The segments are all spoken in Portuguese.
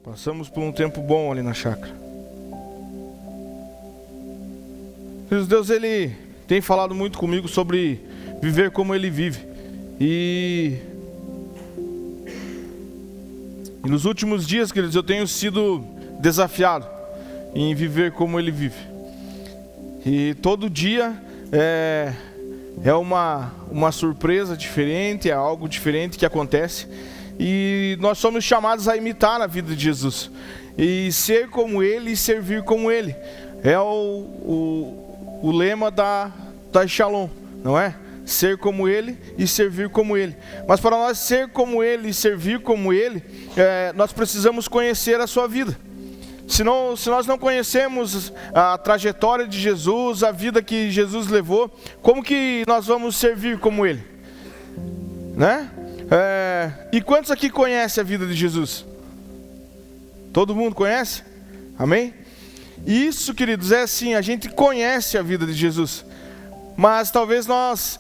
Passamos por um tempo bom ali na chácara. Deus, Ele tem falado muito comigo sobre viver como Ele vive. E nos últimos dias, queridos, eu tenho sido desafiado em viver como Ele vive. E todo dia é uma surpresa diferente, é algo diferente que acontece. E nós somos chamados a imitar a vida de Jesus. E ser como Ele e servir como Ele. É o lema da Shalom, não é? Ser como Ele e servir como Ele. Mas para nós ser como Ele e servir como Ele, nós precisamos conhecer a sua vida. Se nós não conhecemos a trajetória de Jesus, a vida que Jesus levou, como que nós vamos servir como Ele? Né? E quantos aqui conhecem a vida de Jesus? Todo mundo conhece? Amém? Isso, queridos, é assim, a gente conhece a vida de Jesus, mas talvez nós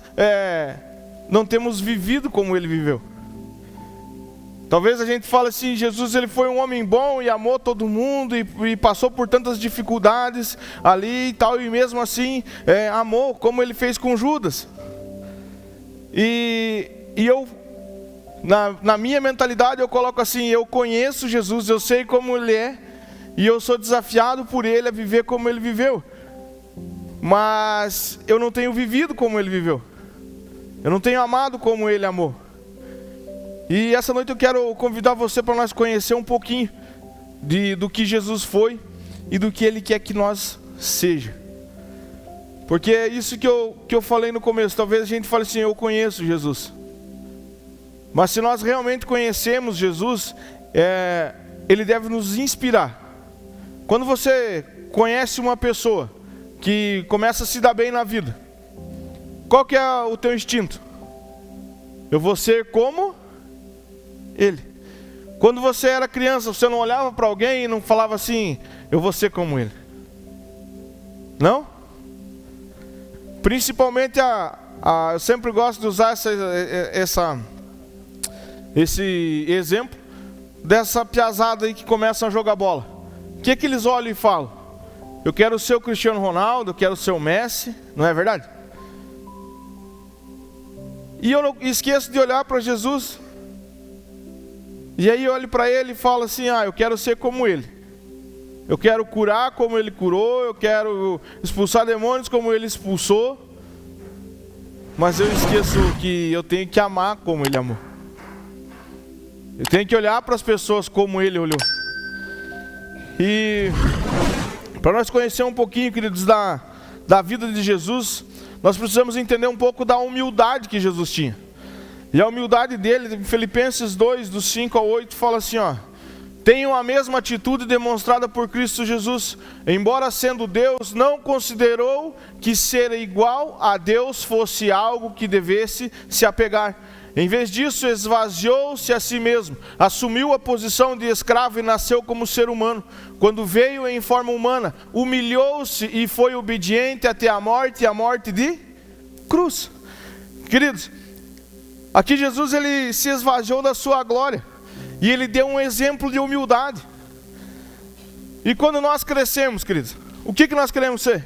não temos vivido como Ele viveu. Talvez a gente fale assim, Jesus ele foi um homem bom e amou todo mundo e passou por tantas dificuldades ali e tal, e mesmo assim amou, como Ele fez com Judas. E eu, na minha mentalidade, eu coloco assim, eu conheço Jesus, eu sei como Ele é, e eu sou desafiado por Ele a viver como Ele viveu. Mas eu não tenho vivido como Ele viveu. Eu não tenho amado como Ele amou. E essa noite eu quero convidar você para nós conhecer um pouquinho do que Jesus foi e do que Ele quer que nós seja. Porque é isso que eu falei no começo. Talvez a gente fale assim, eu conheço Jesus. Mas se nós realmente conhecemos Jesus, Ele deve nos inspirar. Quando você conhece uma pessoa que começa a se dar bem na vida, qual que é o teu instinto? Eu vou ser como Ele. Quando você era criança, você não olhava para alguém e não falava assim, eu vou ser como Ele? Não? Principalmente eu sempre gosto de usar esse exemplo dessa piazada aí que começa a jogar bola. O que eles olham e falam? Eu quero ser o Cristiano Ronaldo, eu quero ser o Messi, não é verdade? E eu não esqueço de olhar para Jesus. E aí eu olho para Ele e falo assim, eu quero ser como Ele. Eu quero curar como Ele curou, eu quero expulsar demônios como Ele expulsou. Mas eu esqueço que eu tenho que amar como Ele amou. Eu tenho que olhar para as pessoas como Ele olhou. E para nós conhecer um pouquinho, queridos, da vida de Jesus, nós precisamos entender um pouco da humildade que Jesus tinha. E a humildade dele, em Filipenses 2, do 5 ao 8, fala assim, tenham a mesma atitude demonstrada por Cristo Jesus. Embora sendo Deus, não considerou que ser igual a Deus fosse algo que devesse se apegar. Em vez disso, esvaziou-se a si mesmo, assumiu a posição de escravo e nasceu como ser humano. Quando veio em forma humana, humilhou-se e foi obediente até a morte de cruz. Queridos, aqui Jesus ele se esvaziou da sua glória e ele deu um exemplo de humildade. E quando nós crescemos, queridos, o que nós queremos ser?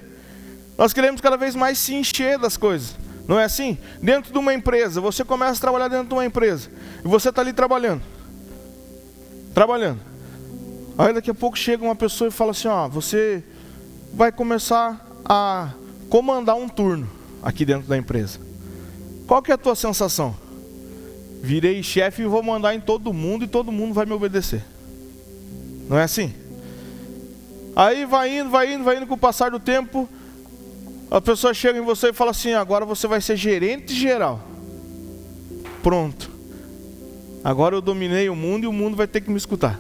Nós queremos cada vez mais se encher das coisas. Não é assim? Dentro de uma empresa, você começa a trabalhar dentro de uma empresa e você está ali trabalhando. Aí daqui a pouco chega uma pessoa e fala assim, você vai começar a comandar um turno aqui dentro da empresa. Qual que é a tua sensação? Virei chefe e vou mandar em todo mundo e todo mundo vai me obedecer. Não é assim? Aí vai indo com o passar do tempo, a pessoa chega em você e fala assim, agora você vai ser gerente geral. Pronto. Agora eu dominei o mundo e o mundo vai ter que me escutar.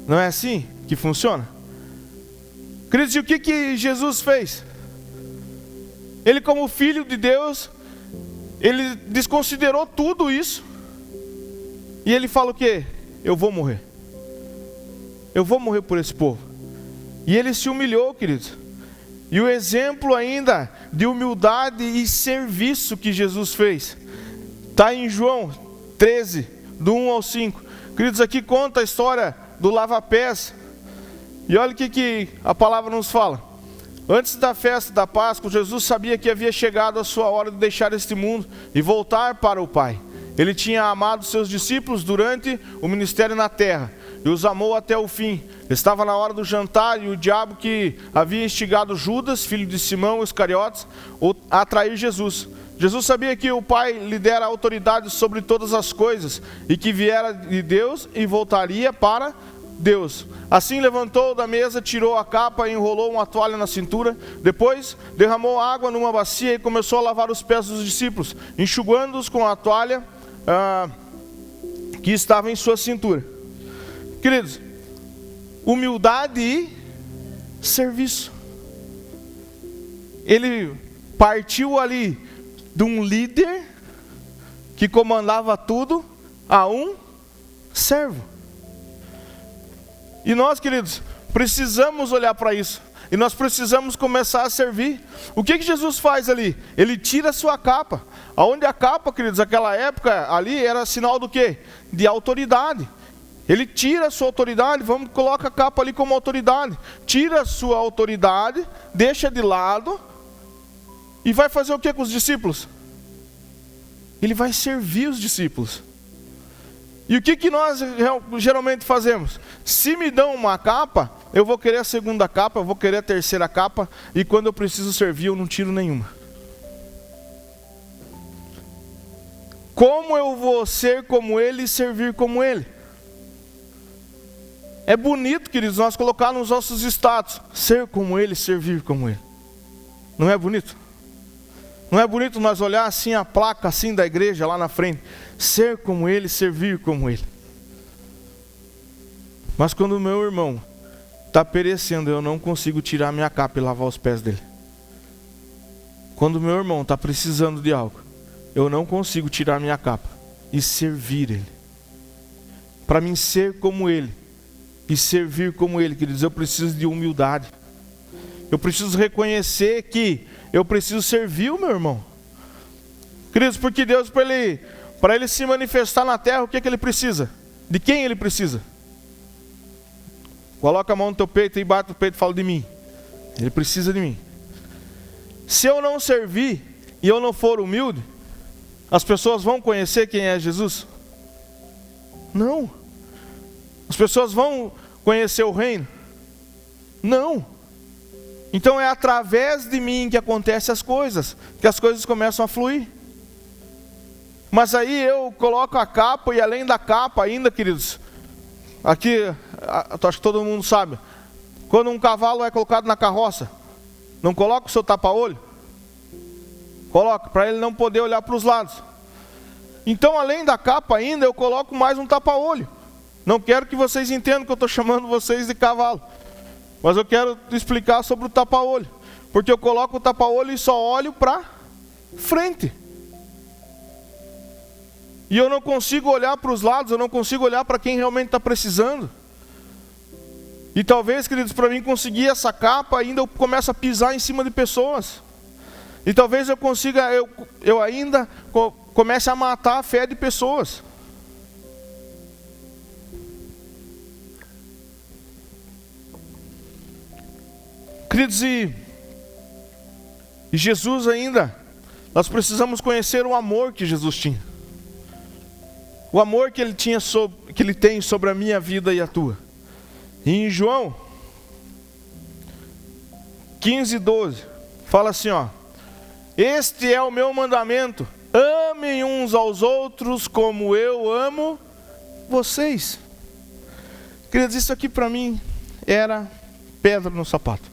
Não é assim que funciona? Queridos, e o que Jesus fez? Ele, como filho de Deus, ele desconsiderou tudo isso. E ele fala o quê? Eu vou morrer. Eu vou morrer por esse povo. E ele se humilhou, queridos. E o exemplo ainda de humildade e serviço que Jesus fez está em João 13, do 1 ao 5. Queridos, aqui conta a história do lava-pés. E olha o que a palavra nos fala. Antes da festa da Páscoa, Jesus sabia que havia chegado a sua hora de deixar este mundo e voltar para o Pai. Ele tinha amado seus discípulos durante o ministério na terra e os amou até o fim. Estava na hora do jantar e o diabo, que havia instigado Judas, filho de Simão Iscariotes, a trair Jesus. Jesus sabia que o Pai lhe dera autoridade sobre todas as coisas e que viera de Deus e voltaria para Deus. Assim levantou da mesa, tirou a capa e enrolou uma toalha na cintura. Depois derramou água numa bacia e começou a lavar os pés dos discípulos, enxugando-os com a toalha que estava em sua cintura. Queridos, humildade e serviço. Ele partiu ali de um líder que comandava tudo a um servo. E nós, queridos, precisamos olhar para isso. E nós precisamos começar a servir. O que Jesus faz ali? Ele tira a sua capa. Aonde a capa, queridos, naquela época ali era sinal do quê? De autoridade. Ele tira a sua autoridade, coloca a capa ali como autoridade. Tira a sua autoridade, deixa de lado e vai fazer o que com os discípulos? Ele vai servir os discípulos. E o que nós geralmente fazemos? Se me dão uma capa, eu vou querer a segunda capa, eu vou querer a terceira capa, e quando eu preciso servir, eu não tiro nenhuma. Como eu vou ser como Ele e servir como Ele? É bonito, queridos, nós colocar nos nossos status, ser como Ele, servir como Ele. Não é bonito? Não é bonito nós olhar assim a placa assim da igreja lá na frente, ser como Ele, servir como Ele. Mas quando o meu irmão está perecendo, eu não consigo tirar minha capa e lavar os pés dele. Quando o meu irmão está precisando de algo, eu não consigo tirar minha capa e servir ele. Para mim ser como Ele e servir como Ele, queridos, eu preciso de humildade. Eu preciso reconhecer que eu preciso servir o meu irmão. Queridos, porque Deus, para ele se manifestar na terra, o que Ele precisa? De quem Ele precisa? Coloca a mão no teu peito e bate no peito e fala de mim. Ele precisa de mim. Se eu não servir e eu não for humilde, as pessoas vão conhecer quem é Jesus? Não. As pessoas vão conhecer o reino? Não. Então é através de mim que acontecem as coisas, que as coisas começam a fluir. Mas aí eu coloco a capa, e além da capa ainda, queridos, aqui, acho que todo mundo sabe, quando um cavalo é colocado na carroça, não coloca o seu tapa-olho? Coloca, para ele não poder olhar para os lados. Então, além da capa ainda, eu coloco mais um tapa-olho. Não quero que vocês entendam que eu estou chamando vocês de cavalo, mas eu quero explicar sobre o tapa-olho. Porque eu coloco o tapa-olho e só olho para frente. E eu não consigo olhar para os lados, eu não consigo olhar para quem realmente está precisando. E talvez, queridos, para mim conseguir essa capa, ainda eu começo a pisar em cima de pessoas. E talvez eu consiga, eu ainda comece a matar a fé de pessoas. Queridos, e Jesus ainda, nós precisamos conhecer o amor que Jesus tinha. O amor que Ele tem sobre a minha vida e a tua. E em João 15:12, fala assim, ó: este é o meu mandamento, amem uns aos outros como eu amo vocês. Queridos, isso aqui para mim era pedra no sapato.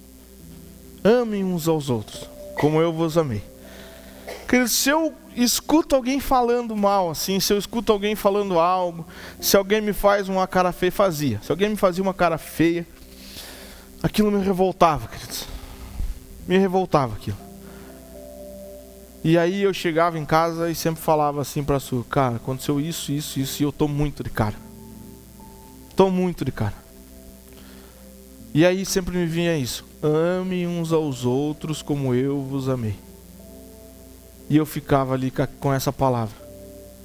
Amem uns aos outros como eu vos amei. Queridos, se eu escuto alguém falando mal assim, se eu escuto alguém falando algo, se alguém me faz uma cara feia, se alguém me fazia uma cara feia, aquilo me revoltava, queridos. Me revoltava aquilo. E aí eu chegava em casa e sempre falava assim para a Su: cara, aconteceu isso, isso, isso, e eu tô muito de cara. Tô muito de cara. E aí sempre me vinha isso: ame uns aos outros como eu vos amei. E eu ficava ali com essa palavra: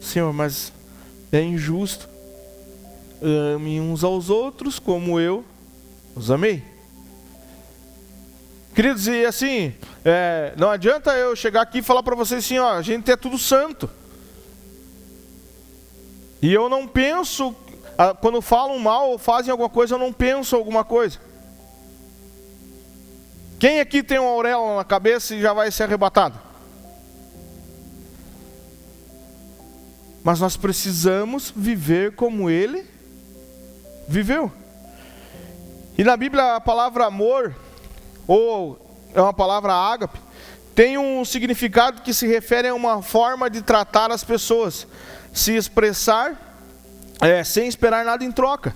Senhor, mas é injusto. Amem uns aos outros como eu os amei. Queridos, e assim, não adianta eu chegar aqui e falar para vocês assim, ó, a gente é tudo santo. E eu não penso, quando falam mal ou fazem alguma coisa, eu não penso alguma coisa. Quem aqui tem uma auréola na cabeça e já vai ser arrebatado? Mas nós precisamos viver como ele viveu. E na Bíblia a palavra amor, ou é uma palavra ágape, tem um significado que se refere a uma forma de tratar as pessoas, se expressar sem esperar nada em troca.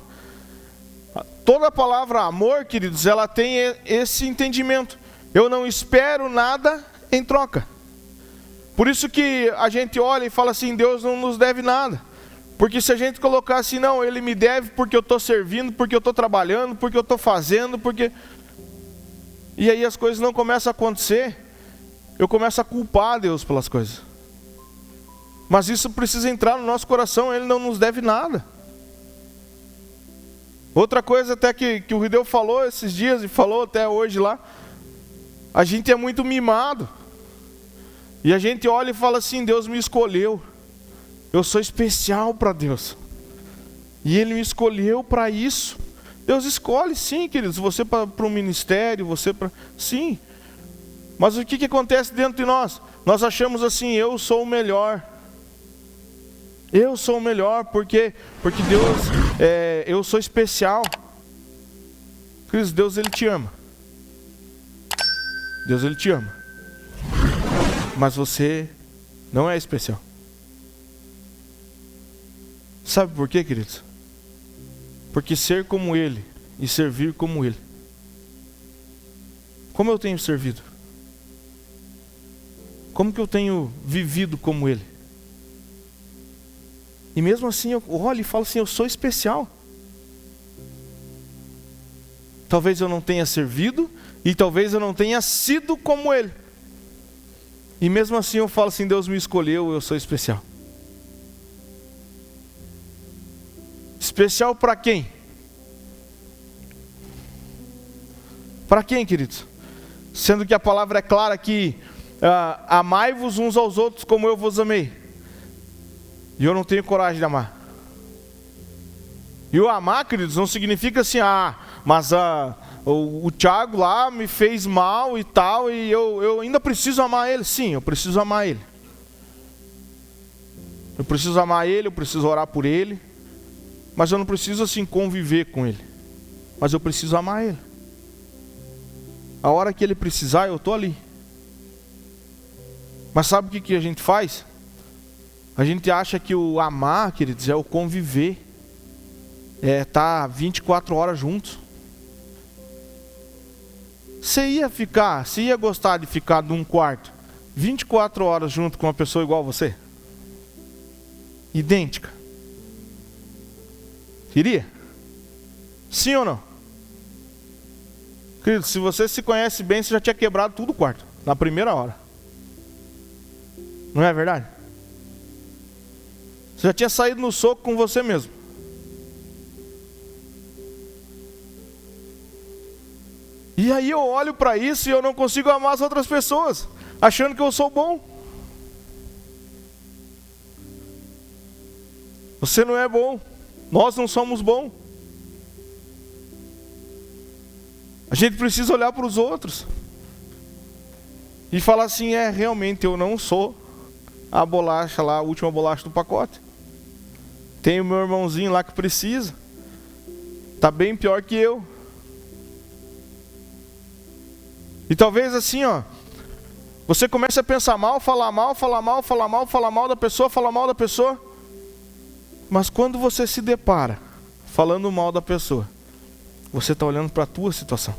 Toda a palavra amor, queridos, ela tem esse entendimento. Eu não espero nada em troca. Por isso que a gente olha e fala assim, Deus não nos deve nada. Porque se a gente colocar assim, não, Ele me deve porque eu estou servindo, porque eu estou trabalhando, porque eu estou fazendo, porque... E aí as coisas não começam a acontecer, eu começo a culpar Deus pelas coisas. Mas isso precisa entrar no nosso coração, Ele não nos deve nada. Outra coisa até que o Rideu falou esses dias, e falou até hoje lá, a gente é muito mimado. E a gente olha e fala assim, Deus me escolheu. Eu sou especial para Deus. E Ele me escolheu para isso. Deus escolhe sim, queridos, você para um ministério, você para... Sim. Mas o que acontece dentro de nós? Nós achamos assim, eu sou o melhor. Eu sou o melhor porque Deus, eu sou especial. Queridos, Deus Ele te ama. Deus Ele te ama. Mas você não é especial. Sabe por quê, queridos? Porque ser como Ele e servir como Ele. Como eu tenho servido? Como que eu tenho vivido como Ele? E mesmo assim eu olho e falo assim, eu sou especial. Talvez eu não tenha servido e talvez eu não tenha sido como Ele. E mesmo assim eu falo assim, Deus me escolheu, eu sou especial. Especial para quem? Para quem, queridos? Sendo que a palavra é clara que amai-vos uns aos outros como eu vos amei. E eu não tenho coragem de amar. E o amar, queridos, não significa assim, mas o Thiago lá me fez mal e tal, e eu ainda preciso amar ele. Sim, eu preciso amar ele. Eu preciso amar ele, eu preciso orar por ele. Mas eu não preciso assim conviver com ele. Mas eu preciso amar ele. A hora que ele precisar, eu estou ali. Mas sabe o que a gente faz? A gente acha que o amar, queridos, é o conviver. É estar 24 horas juntos. Você ia gostar de ficar num quarto 24 horas junto com uma pessoa igual a você? Idêntica? Queria? Sim ou não? Querido, se você se conhece bem, você já tinha quebrado tudo o quarto, na primeira hora. Não é verdade? Você já tinha saído no soco com você mesmo. E aí eu olho para isso e eu não consigo amar as outras pessoas, achando que eu sou bom. Você não é bom. Nós não somos bons. A gente precisa olhar para os outros e falar assim, realmente eu não sou a bolacha lá, a última bolacha do pacote. Tem o meu irmãozinho lá que precisa. Está bem pior que eu. E talvez assim, você comece a pensar mal, falar mal, falar mal, falar mal, falar mal da pessoa, falar mal da pessoa. Mas quando você se depara falando mal da pessoa, você está olhando para a tua situação.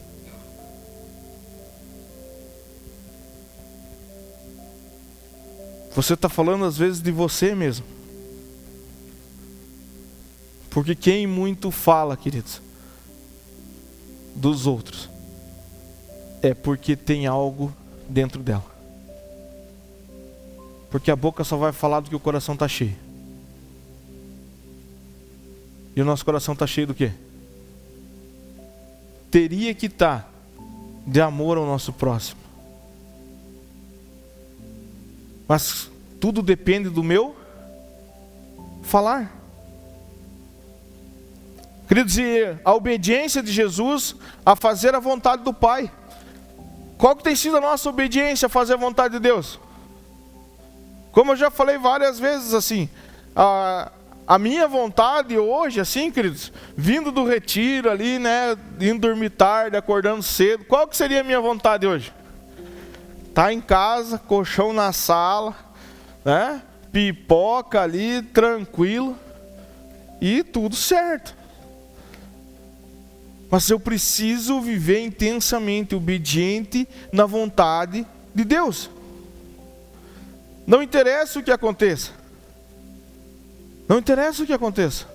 Você está falando às vezes de você mesmo. Porque quem muito fala, queridos, dos outros, é porque tem algo dentro dela. Porque a boca só vai falar do que o coração está cheio. E o nosso coração está cheio do quê? Teria que estar de amor ao nosso próximo. Mas tudo depende do meu falar. Queridos, e a obediência de Jesus a fazer a vontade do Pai. Qual que tem sido a nossa obediência a fazer a vontade de Deus? Como eu já falei várias vezes assim, a minha vontade hoje, assim, queridos, vindo do retiro ali, né, indo dormir tarde, acordando cedo, qual que seria a minha vontade hoje? Tá em casa, colchão na sala, né, pipoca ali, tranquilo, e tudo certo. Mas eu preciso viver intensamente obediente na vontade de Deus. Não interessa o que aconteça. Não interessa o que aconteça.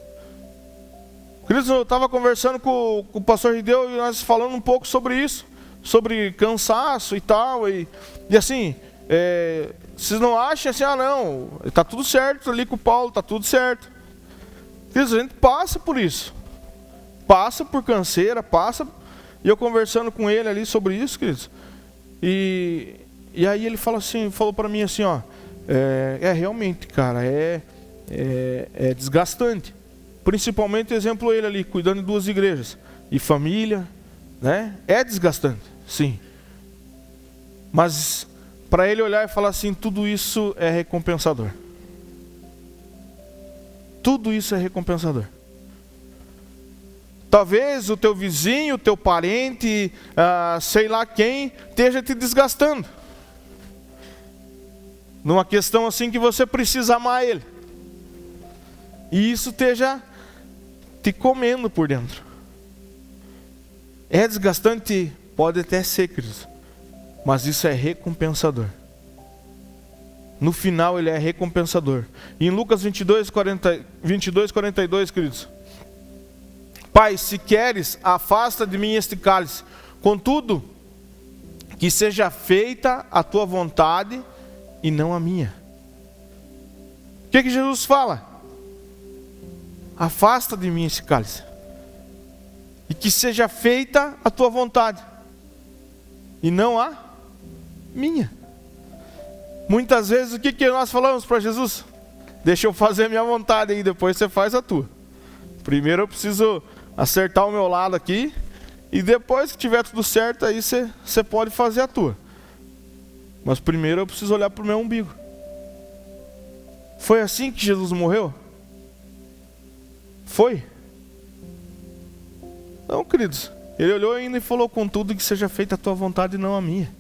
Queridos, eu estava conversando com o pastor Rideu e nós falando um pouco sobre isso. Sobre cansaço e tal. E assim, vocês não acham assim, não, está tudo certo ali com o Paulo, está tudo certo. Queridos, a gente passa por isso. Passa por canseira, passa. E eu conversando com ele ali sobre isso, queridos. E aí ele falou para mim assim, realmente, cara, é desgastante. Principalmente, exemplo, ele ali, cuidando de 2 igrejas. E família, né? É desgastante, sim. Mas, para ele olhar e falar assim, tudo isso é recompensador. Tudo isso é recompensador. Talvez o teu vizinho, o teu parente, sei lá quem, esteja te desgastando. Numa questão assim que você precisa amar ele. E isso esteja te comendo por dentro. É desgastante? Pode até ser, queridos. Mas isso é recompensador. No final ele é recompensador. E em Lucas 22:42, queridos. Pai, se queres, afasta de mim este cálice. Contudo, que seja feita a tua vontade e não a minha. O que Jesus fala? Afasta de mim esse cálice. E que seja feita a tua vontade e não a minha. Muitas vezes o que nós falamos para Jesus? Deixa eu fazer a minha vontade aí, depois você faz a tua. Primeiro eu preciso acertar o meu lado aqui, e depois que tiver tudo certo, aí você pode fazer a tua. Mas primeiro eu preciso olhar para o meu umbigo. Foi assim que Jesus morreu? Foi? Não, queridos. Ele olhou ainda e falou, contudo, que seja feita a tua vontade e não a minha.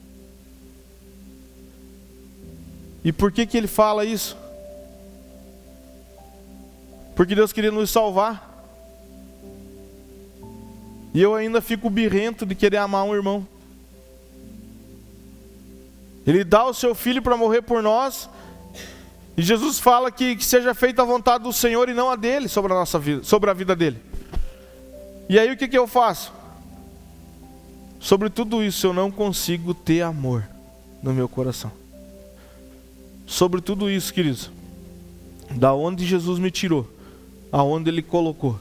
E por que ele fala isso? Porque Deus queria nos salvar. E eu ainda fico birrento de querer amar um irmão. Ele dá o seu filho para morrer por nós. E Jesus fala que seja feita a vontade do Senhor e não a dele sobre a nossa vida, sobre a vida dele. E aí o que eu faço? Sobre tudo isso eu não consigo ter amor no meu coração. Sobre tudo isso, queridos, da onde Jesus me tirou, aonde Ele colocou,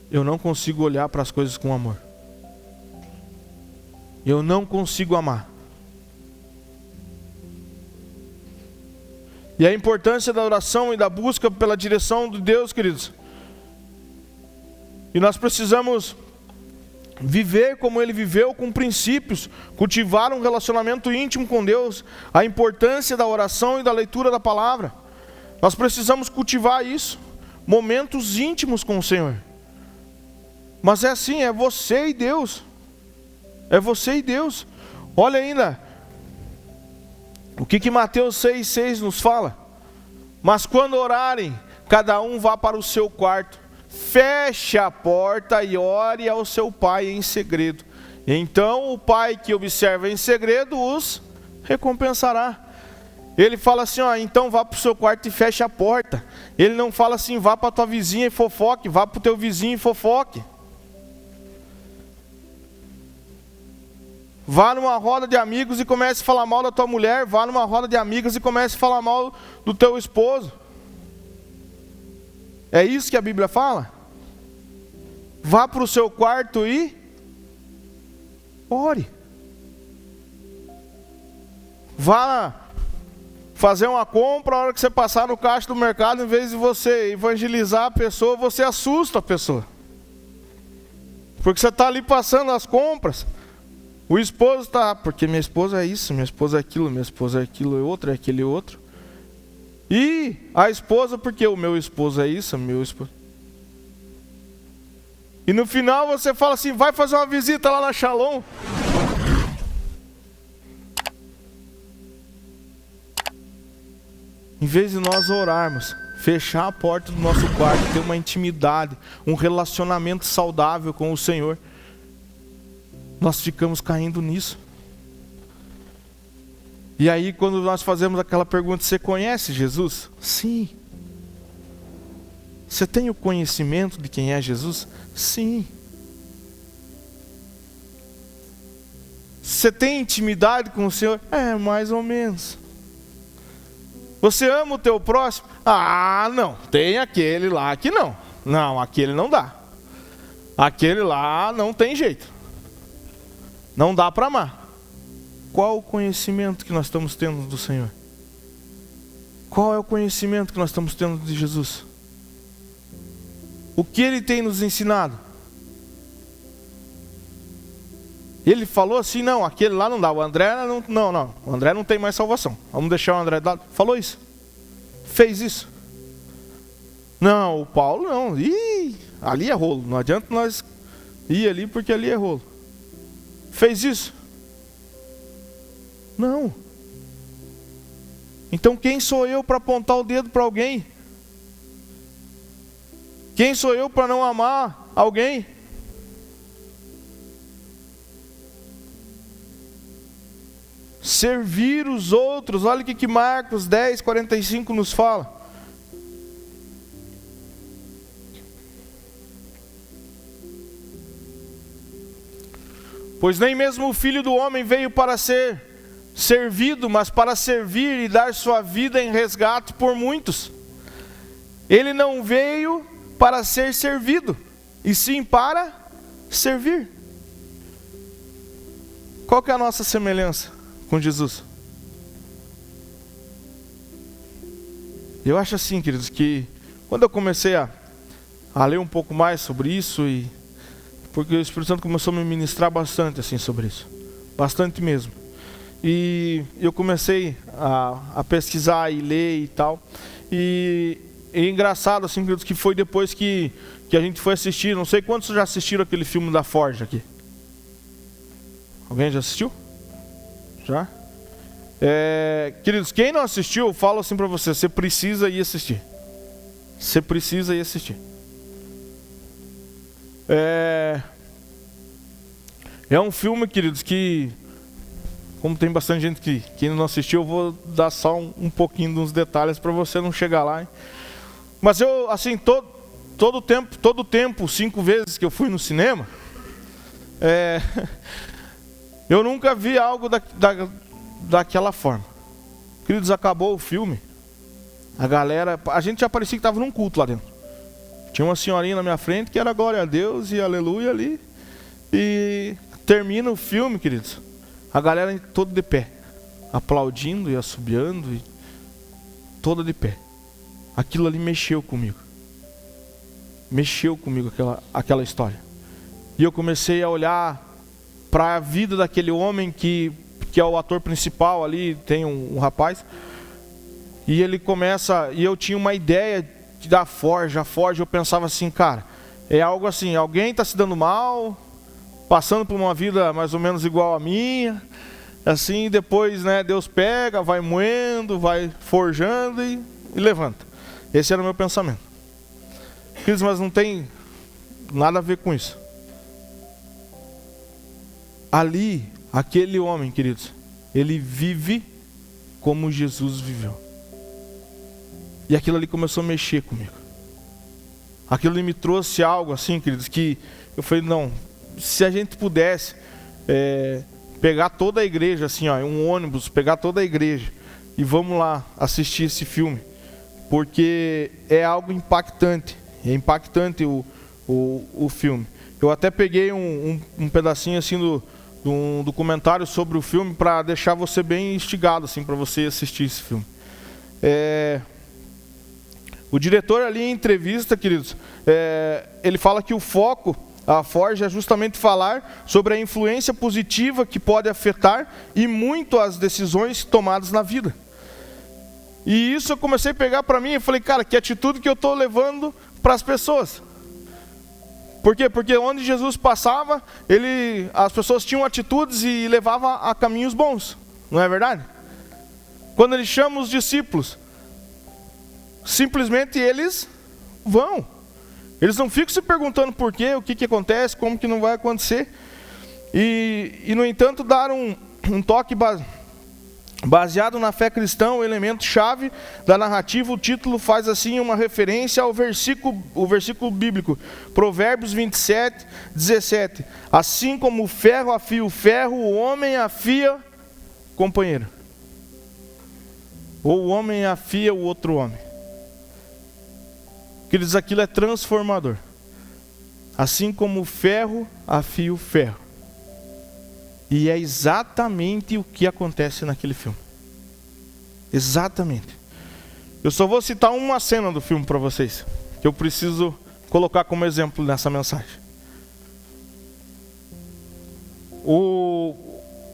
eu não consigo olhar para as coisas com amor. Eu não consigo amar. E a importância da oração e da busca pela direção de Deus, queridos. E nós precisamos viver como Ele viveu, com princípios, cultivar um relacionamento íntimo com Deus, a importância da oração e da leitura da palavra. Nós precisamos cultivar isso, momentos íntimos com o Senhor. Mas é assim, é você e Deus. É você e Deus. Olha ainda, o que Mateus 6,6 nos fala? Mas quando orarem, cada um vá para o seu quarto, feche a porta e ore ao seu pai em segredo. Então o pai que observa em segredo os recompensará. Ele fala assim, então vá para o seu quarto e feche a porta. Ele não fala assim, vá para a tua vizinha e fofoque, vá para o teu vizinho e fofoque. Vá numa roda de amigos e comece a falar mal da tua mulher. Vá numa roda de amigas e comece a falar mal do teu esposo. É isso que a Bíblia fala? vá para o seu quarto e ore. Vá fazer uma compra, a hora que você passar no caixa do mercado, em vez de você evangelizar a pessoa, você assusta a pessoa. Porque você está ali passando as compras. O esposo está, porque minha esposa é isso, minha esposa é aquilo, minha esposa é aquilo, é outro, é aquele outro. E a esposa, porque o meu esposo é isso, o meu esposo. E no final você fala assim, vai fazer uma visita lá na Shalom. Em vez de nós orarmos, fechar a porta do nosso quarto, ter uma intimidade, um relacionamento saudável com o Senhor, nós ficamos caindo nisso. E aí quando nós fazemos aquela pergunta, você conhece Jesus? Sim. Você tem o conhecimento de quem é Jesus? Sim. Você tem intimidade com o Senhor? É, mais ou menos. Você ama o teu próximo? Ah, não, tem aquele lá que não. Não, aquele não dá. Aquele lá não tem jeito. Não dá para amar. Qual o conhecimento que nós estamos tendo do Senhor? Qual é o conhecimento que nós estamos tendo de Jesus? O que Ele tem nos ensinado? Ele falou assim, não, aquele lá não dá, o André não, o André não tem mais salvação. Vamos deixar o André de lado. Falou isso. Fez isso. Não, o Paulo não. Ih, ali é rolo. Não adianta nós ir ali porque ali é rolo. Fez isso? Não. Então quem sou eu para apontar o dedo para alguém? Quem sou eu para não amar alguém? Servir os outros. Olha o que Marcos 10:45 nos fala. Pois nem mesmo o Filho do Homem veio para ser servido, mas para servir e dar sua vida em resgate por muitos. Ele não veio para ser servido, e sim para servir. Qual que é a nossa semelhança com Jesus? Eu acho assim, queridos, que quando eu comecei a ler um pouco mais sobre isso, porque o Espírito Santo começou a me ministrar bastante assim sobre isso, bastante mesmo. E eu comecei a pesquisar e ler e tal. E é engraçado assim, queridos, que foi depois que a gente foi assistir. Não sei quantos já assistiram aquele filme da Ford aqui. Alguém já assistiu? Já? Queridos, quem não assistiu, eu falo assim para você, você precisa ir assistir. Você precisa ir assistir. É um filme, queridos, que, como tem bastante gente que ainda não assistiu, eu vou dar só um pouquinho dos detalhes para você não chegar lá. Hein? Mas eu, assim, todo tempo, 5 vezes que eu fui no cinema, eu nunca vi algo daquela forma. Queridos, acabou o filme, a gente já parecia que estava num culto lá dentro. Tinha uma senhorinha na minha frente que era glória a Deus e aleluia ali. E termina o filme, queridos, a galera toda de pé, aplaudindo e assobiando, toda de pé. Aquilo ali mexeu comigo. Mexeu comigo aquela história. E eu comecei a olhar para a vida daquele homem que é o ator principal ali, tem um rapaz. E ele começa, e eu tinha uma ideia da Ford. A Ford, eu pensava assim, cara, é algo assim, alguém está se dando mal, passando por uma vida mais ou menos igual a minha, assim, depois, né, Deus pega, vai moendo, vai forjando e levanta. Esse era o meu pensamento. Queridos, mas não tem nada a ver com isso. Ali, aquele homem, queridos, ele vive como Jesus viveu. E aquilo ali começou a mexer comigo. Aquilo ali me trouxe algo assim, queridos, que eu falei, não, se a gente pudesse pegar toda a igreja, assim, ó, um ônibus, pegar toda a igreja e vamos lá assistir esse filme, porque é algo impactante. É impactante o filme. Eu até peguei um pedacinho assim do um documentário sobre o filme para deixar você bem instigado assim, para você assistir esse filme. O diretor ali em entrevista, queridos, ele fala que o foco, a Forge, é justamente falar sobre a influência positiva que pode afetar e muito as decisões tomadas na vida. E isso eu comecei a pegar para mim e falei, cara, que atitude que eu estou levando para as pessoas. Por quê? Porque onde Jesus passava, as pessoas tinham atitudes e levavam a caminhos bons, não é verdade? Quando ele chama os discípulos, simplesmente eles vão. Eles não ficam se perguntando por quê, o que acontece, como que não vai acontecer. E no entanto, dar um toque baseado na fé cristã, o elemento-chave da narrativa. O título faz assim uma referência ao versículo bíblico, Provérbios 27, 17. Assim como o ferro afia o ferro, o homem afia companheiro. Ou o homem afia o outro homem. Queridos, aquilo é transformador. Assim como o ferro afia o ferro. E é exatamente o que acontece naquele filme. Exatamente. Eu só vou citar uma cena do filme para vocês, que eu preciso colocar como exemplo nessa mensagem.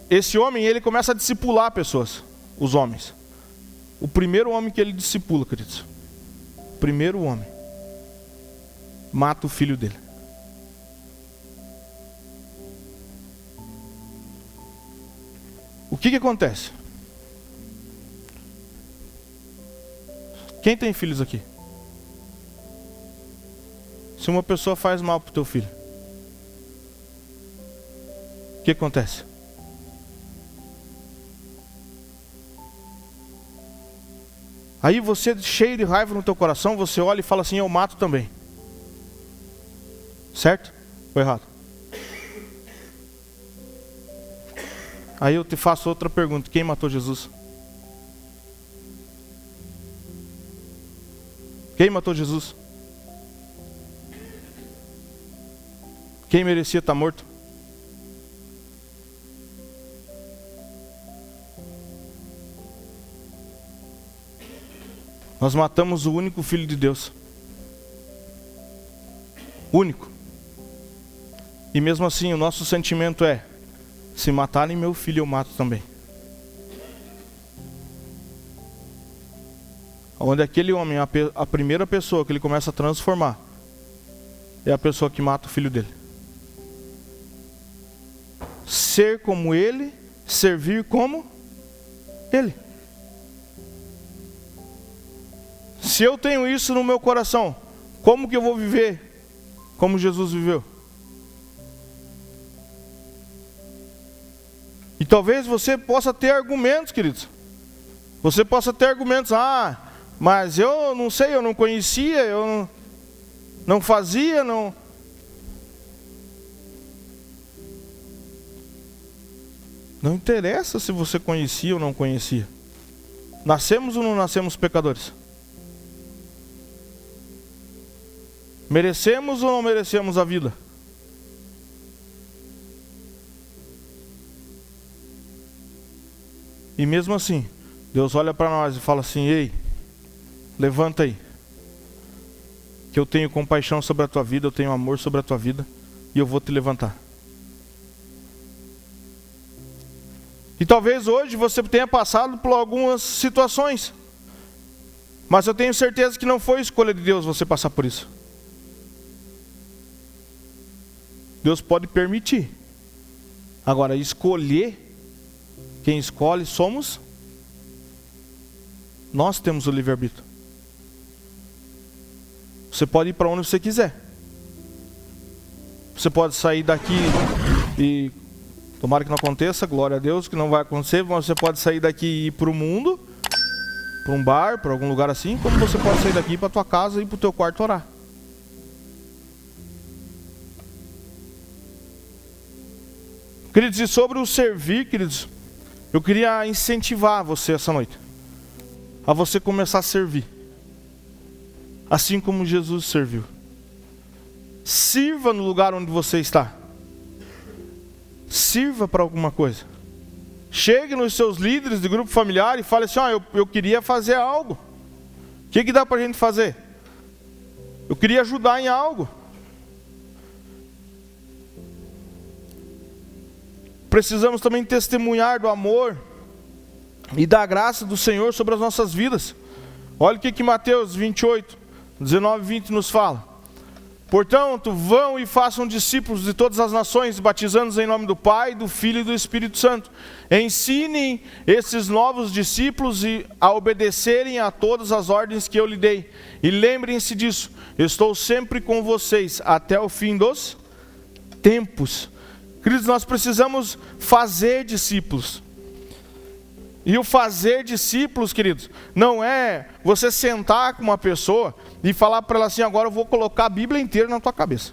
Esse homem, ele começa a discipular pessoas, os homens. O primeiro homem que ele discipula, queridos, o primeiro homem, mata o filho dele. O que acontece? Quem tem filhos aqui? Se uma pessoa faz mal para o teu filho, o que acontece? Aí você, cheio de raiva no teu coração, você olha e fala assim, eu mato também. Certo? Ou errado? Aí eu te faço outra pergunta, quem matou Jesus? Quem matou Jesus? Quem merecia estar morto? Nós matamos o único Filho de Deus. Único. E mesmo assim o nosso sentimento é, se matarem meu filho eu mato também. Onde aquele homem, a primeira pessoa que ele começa a transformar, é a pessoa que mata o filho dele. Ser como ele, servir como ele. Se eu tenho isso no meu coração, como que eu vou viver como Jesus viveu? E talvez você possa ter argumentos, queridos. Você possa ter argumentos, mas eu não sei, eu não conhecia, eu não fazia, não... Não interessa se você conhecia ou não conhecia. Nascemos ou não nascemos pecadores? Merecemos ou não merecemos a vida? E mesmo assim, Deus olha para nós e fala assim, ei, levanta aí, que eu tenho compaixão sobre a tua vida, eu tenho amor sobre a tua vida, e eu vou te levantar. E talvez hoje você tenha passado por algumas situações, mas eu tenho certeza que não foi escolha de Deus você passar por isso. Deus pode permitir. Agora, escolher, quem escolhe somos nós. Temos o livre-arbítrio. Você pode ir para onde você quiser. Você pode sair daqui e, tomara que não aconteça, glória a Deus que não vai acontecer, mas você pode sair daqui e ir para o mundo, para um bar, para algum lugar assim, como você pode sair daqui para a tua casa e ir para o teu quarto orar. Queridos, e sobre o servir, queridos, eu queria incentivar você essa noite a você começar a servir, assim como Jesus serviu. Sirva no lugar onde você está. Sirva para alguma coisa. Chegue nos seus líderes de grupo familiar e fale assim: eu queria fazer algo. O que dá para a gente fazer? Eu queria ajudar em algo. Precisamos também testemunhar do amor e da graça do Senhor sobre as nossas vidas. Olha o que Mateus 28, 19 e 20 nos fala. Portanto, vão e façam discípulos de todas as nações, batizando-os em nome do Pai, do Filho e do Espírito Santo. Ensinem esses novos discípulos a obedecerem a todas as ordens que eu lhe dei. E lembrem-se disso, estou sempre com vocês até o fim dos tempos. Queridos, nós precisamos fazer discípulos. E o fazer discípulos, queridos, não é você sentar com uma pessoa e falar para ela assim: agora eu vou colocar a Bíblia inteira na tua cabeça.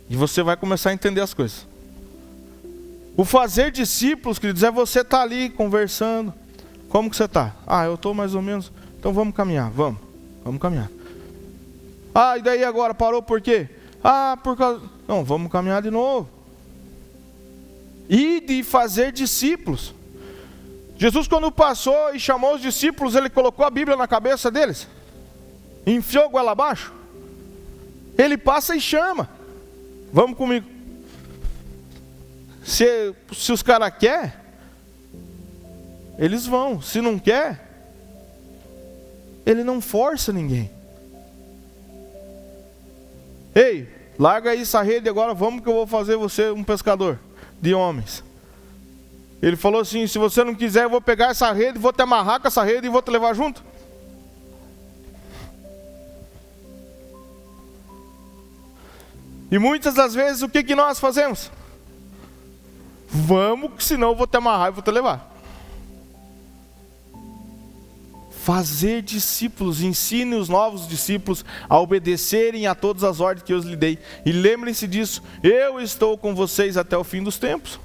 E você vai começar a entender as coisas. O fazer discípulos, queridos, é você estar ali conversando. Como que você está? Eu estou mais ou menos. Então vamos caminhar, vamos caminhar. E daí agora parou por quê? Por causa... Não, vamos caminhar de novo. E de fazer discípulos. Jesus, quando passou e chamou os discípulos, ele colocou a Bíblia na cabeça deles, enfiou a goela abaixo. Ele passa e chama: vamos comigo. Se os caras querem, eles vão. Se não quer, ele não força ninguém. Ei, larga aí essa rede agora, vamos que eu vou fazer você um pescador de homens. Ele falou assim: se você não quiser, eu vou pegar essa rede, vou te amarrar com essa rede e vou te levar junto. E muitas das vezes o que nós fazemos? Vamos, senão eu vou te amarrar e vou te levar. Fazer discípulos, ensine os novos discípulos a obedecerem a todas as ordens que eu lhes dei. E lembrem-se disso, eu estou com vocês até o fim dos tempos.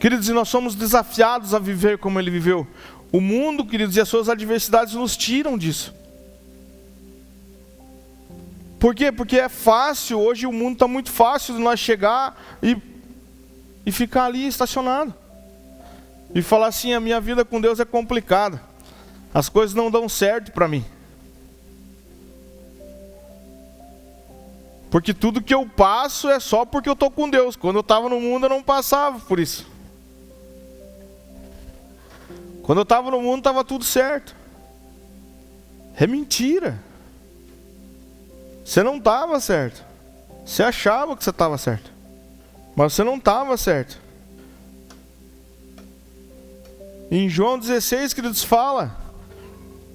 Queridos, e nós somos desafiados a viver como ele viveu. O mundo, queridos, e as suas adversidades nos tiram disso. Por quê? Porque é fácil, hoje o mundo está muito fácil de nós chegar e ficar ali estacionado. E falar assim: a minha vida com Deus é complicada. As coisas não dão certo para mim. Porque tudo que eu passo é só porque eu estou com Deus. Quando eu estava no mundo eu não passava por isso. Quando eu estava no mundo estava tudo certo. É mentira. Você não estava certo. Você achava que você estava certo, mas você não estava certo. Em João 16, queridos, fala: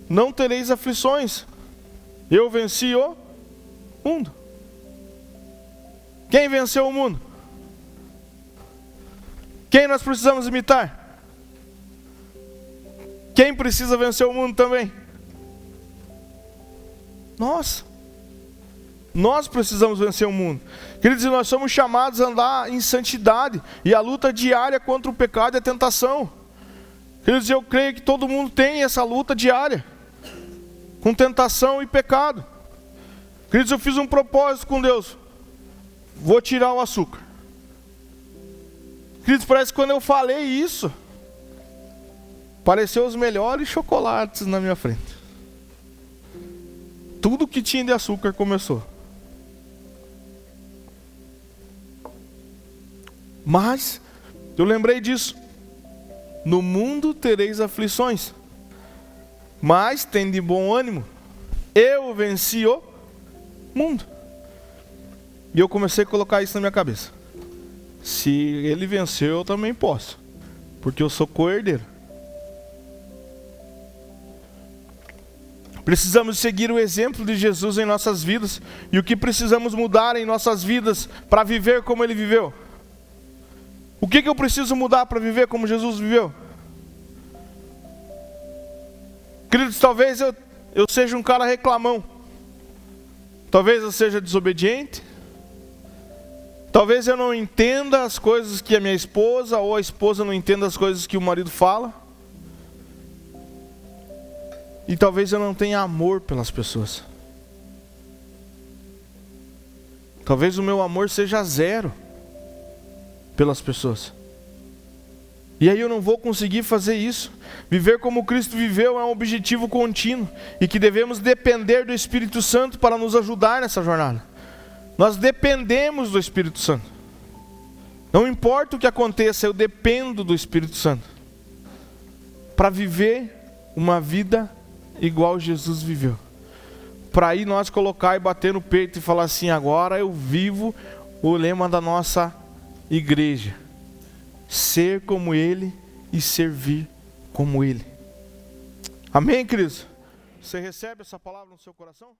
não tereis aflições, eu venci o mundo. Quem venceu o mundo? Quem nós precisamos imitar? Quem precisa vencer o mundo também? Nós precisamos vencer o mundo. Queridos, e nós somos chamados a andar em santidade e a luta diária contra o pecado e a tentação. Queridos, eu creio que todo mundo tem essa luta diária com tentação e pecado. Queridos, eu fiz um propósito com Deus: vou tirar o açúcar. Queridos, parece que quando eu falei isso, apareceu os melhores chocolates na minha frente. Tudo que tinha de açúcar começou. Mas eu lembrei disso: no mundo tereis aflições, mas tem de bom ânimo, eu venci o mundo. E eu comecei a colocar isso na minha cabeça: se ele venceu, eu também posso, porque eu sou co-herdeiro. Precisamos seguir o exemplo de Jesus em nossas vidas. E o que precisamos mudar em nossas vidas para viver como ele viveu? O que eu preciso mudar para viver como Jesus viveu? Queridos, talvez eu seja um cara reclamão. Talvez eu seja desobediente. Talvez eu não entenda as coisas que a minha esposa, ou a esposa não entenda as coisas que o marido fala. e talvez eu não tenha amor pelas pessoas. Talvez o meu amor seja zero pelas pessoas. E aí eu não vou conseguir fazer isso. Viver como Cristo viveu é um objetivo contínuo e que devemos depender do Espírito Santo para nos ajudar nessa jornada. Nós dependemos do Espírito Santo. Não importa o que aconteça, eu dependo do Espírito Santo para viver uma vida igual Jesus viveu. Para aí nós colocar e bater no peito e falar assim: agora eu vivo o lema da nossa igreja: ser como Ele e servir como Ele. Amém, queridos? Você recebe essa palavra no seu coração?